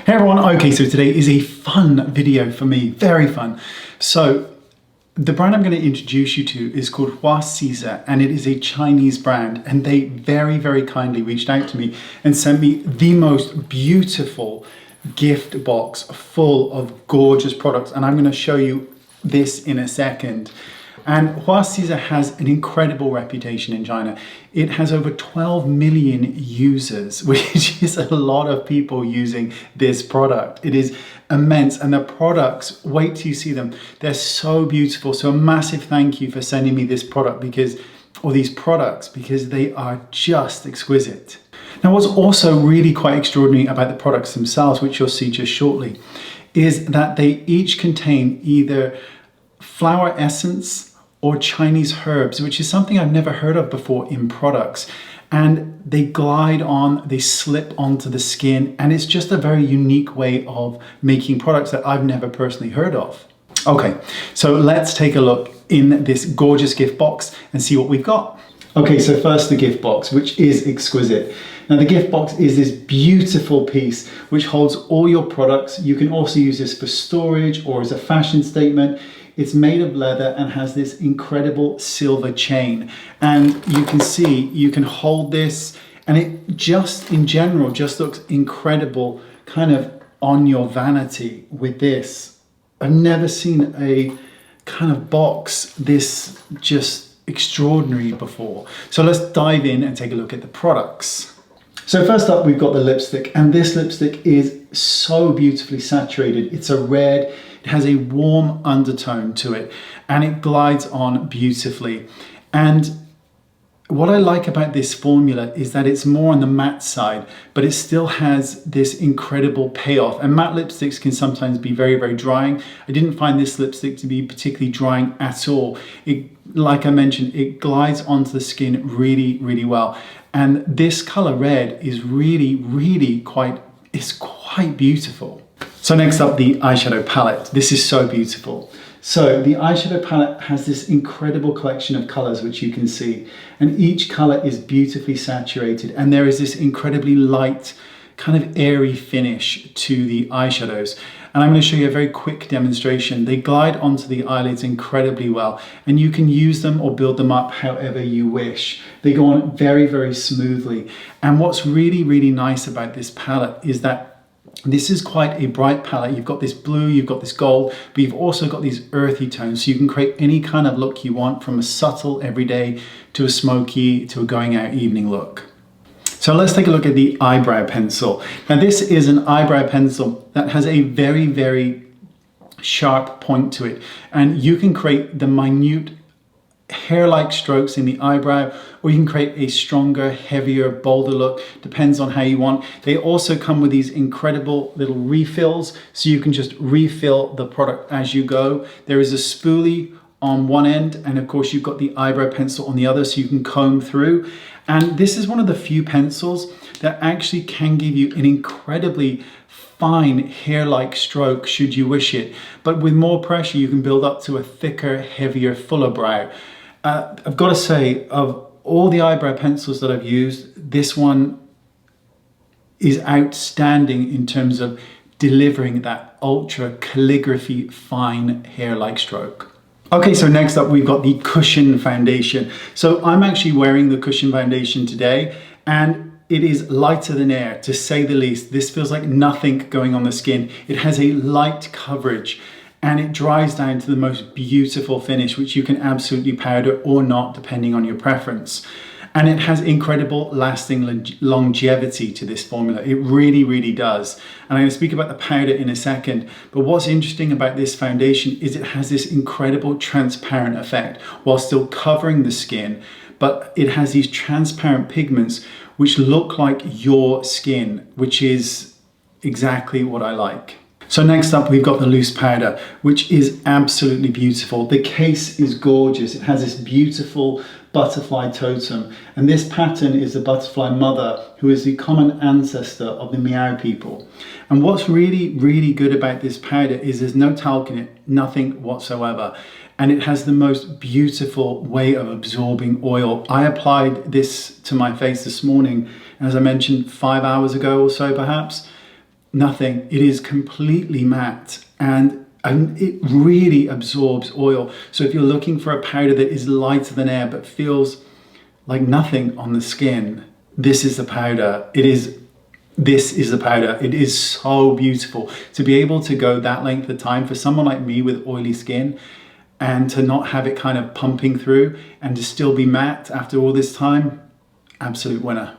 Hey everyone, okay, so today is a fun video for me, very fun. So the brand I'm going to introduce you to is called Florasis, and it is a Chinese brand, and they very, very kindly reached out to me and sent me the most beautiful gift box full of gorgeous products, and I'm going to show you this in a second. And Florasis has an incredible reputation in China. It has over 12 million users, which is a lot of people using this product. It is immense, and the products, wait till you see them. They're so beautiful. So a massive thank you for sending me this product these products because they are just exquisite. Now, what's also really quite extraordinary about the products themselves, which you'll see just shortly, is that they each contain either flower essence or Chinese herbs, which is something I've never heard of before in products. And they glide on, they slip onto the skin, and it's just a very unique way of making products that I've never personally heard of. Okay, so let's take a look in this gorgeous gift box and see what we've got. Okay, so first the gift box, which is exquisite. Now the gift box is this beautiful piece which holds all your products. You can also use this for storage or as a fashion statement. It's made of leather and has this incredible silver chain. And you can see, you can hold this, and it just, in general, just looks incredible kind of on your vanity with this. I've never seen a kind of box this just extraordinary before. So let's dive in and take a look at the products. So first up, we've got the lipstick, and this lipstick is so beautifully saturated. It's a red. It has a warm undertone to it, and it glides on beautifully. And what I like about this formula is that it's more on the matte side, but it still has this incredible payoff. And matte lipsticks can sometimes be very, very drying. I didn't find this lipstick to be particularly drying at all. Like I mentioned, it glides onto the skin really, really well. And this color red is really quite beautiful. So next up, the eyeshadow palette. This is so beautiful. So the eyeshadow palette has this incredible collection of colors, which you can see, and each color is beautifully saturated, and there is this incredibly light, kind of airy finish to the eyeshadows. And I'm going to show you a very quick demonstration. They glide onto the eyelids incredibly well, and you can use them or build them up however you wish. They go on very, very smoothly. And what's really nice about this palette is that this is quite a bright palette. You've got this blue, you've got this gold, but you've also got these earthy tones. So you can create any kind of look you want, from a subtle everyday to a smoky to a going out evening look. So let's take a look at the eyebrow pencil. Now this is an eyebrow pencil that has a very sharp point to it. And you can create the minute hair-like strokes in the eyebrow, or you can create a stronger, heavier, bolder look. Depends on how you want. They also come with these incredible little refills, so you can just refill the product as you go. There is a spoolie on one end, and of course you've got the eyebrow pencil on the other, so you can comb through. And this is one of the few pencils that actually can give you an incredibly fine hair-like stroke should you wish it. But with more pressure, you can build up to a thicker, heavier, fuller brow. I've got to say, of all the eyebrow pencils that I've used, this one is outstanding in terms of delivering that ultra calligraphy fine hair-like stroke. Okay, so next up we've got the cushion foundation. So I'm actually wearing the cushion foundation today, and it is lighter than air, to say the least. This feels like nothing going on the skin. It has a light coverage, and it dries down to the most beautiful finish, which you can absolutely powder or not, depending on your preference. And it has incredible lasting longevity to this formula. It really does. And I'm going to speak about the powder in a second. But what's interesting about this foundation is it has this incredible transparent effect while still covering the skin. But it has these transparent pigments which look like your skin, which is exactly what I like. So next up, we've got the loose powder, which is absolutely beautiful. The case is gorgeous. It has this beautiful butterfly totem, and this pattern is the butterfly mother, who is the common ancestor of the Miao people. And what's really good about this powder is there's no talc in it, nothing whatsoever. And it has the most beautiful way of absorbing oil. I applied this to my face this morning, and as I mentioned 5 hours ago or so perhaps, nothing. It is completely matte and it really absorbs oil. So if you're looking for a powder that is lighter than air but feels like nothing on the skin, this is the powder. This is the powder. It is so beautiful. To be able to go that length of time for someone like me with oily skin and to not have it kind of pumping through and to still be matte after all this time, absolute winner.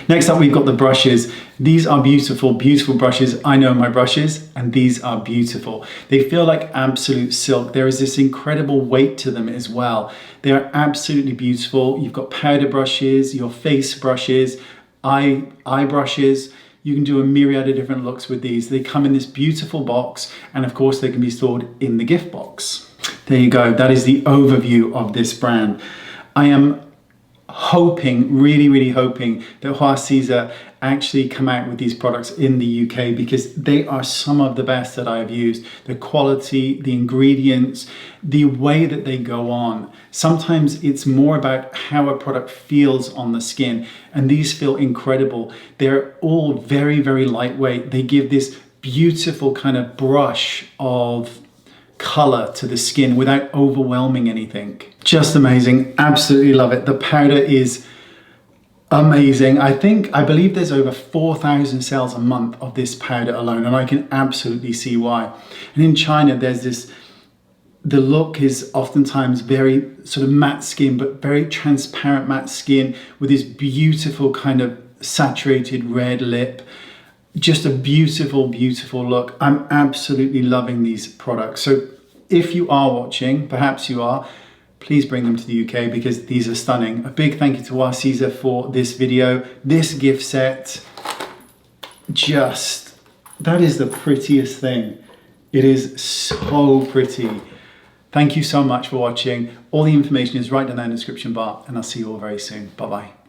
Next up, we've got the brushes. These are beautiful, beautiful brushes. I know my brushes, and these are beautiful. They feel like absolute silk. There is this incredible weight to them as well. They are absolutely beautiful. You've got powder brushes, your face brushes, eye brushes. You can do a myriad of different looks with these. They come in this beautiful box, and of course they can be stored in the gift box. There you go. That is the overview of this brand. I am hoping, really hoping that Florasis actually come out with these products in the UK, because they are some of the best that I have used. The quality, the ingredients, the way that they go on. Sometimes it's more about how a product feels on the skin, and these feel incredible. They're all very lightweight. They give this beautiful kind of brush of color to the skin without overwhelming anything. Just amazing. Absolutely love it. The powder is amazing. I believe there's over 4,000 sales a month of this powder alone, and I can absolutely see why. And in China, there's this, the look is oftentimes very sort of matte skin, but very transparent matte skin with this beautiful kind of saturated red lip. Just a beautiful look. I'm absolutely loving these products. So if you are watching, perhaps you are, please bring them to the UK because these are stunning. A big thank you to Florasis for this video, this gift set. Just, that is the prettiest thing. It is so pretty. Thank you so much for watching. All the information is right down there in the description bar, and I'll see you all very soon. Bye-bye.